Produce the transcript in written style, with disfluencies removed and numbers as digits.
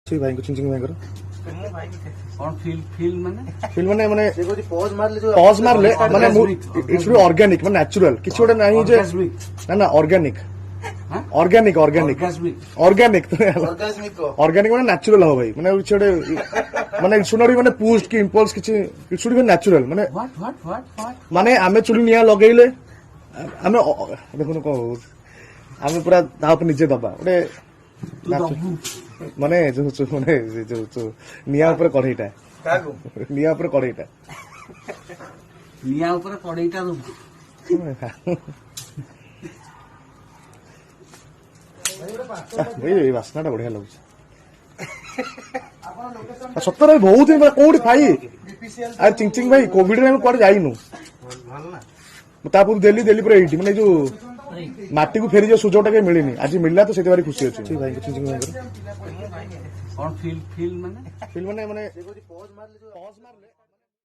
भाई को चिंचिंग भाई कौन फील माने माने पॉज मारले माने इट्स बी ऑर्गेनिक माने नेचुरल किछि ओडे नाही जे ना ना organic organic organic organic organic माने नेचुरल हो भाई माने किछि ओडे माने इट्स नॉट माने पुस्ट की इंपल्स किछि इट्स शुड बी नेचुरल माने व्हाट माने आमे चुली निया लगेइले आमे देखुन को आमे पूरा ता पे निजे दबा ओडे माने जो माने जो निया ऊपर कढ़ईटा निया ऊपर कढ़ईटा निया ऊपर कढ़ईटा भाई बास्नाटा बढ़िया लगुच सतरे बहुत दिन कोठी भाई अरे चिंचिंग भाई कोविड रे कुआडे जाइनु तापूर दिल्ली पूरा एठी माने जो माटी को फेरी जो सुजोटा के मिलनी आज मिलला तो सेते बारी खुशी अछि भाई चिंचिंग भाई कौन फील माने माने पॉज मारले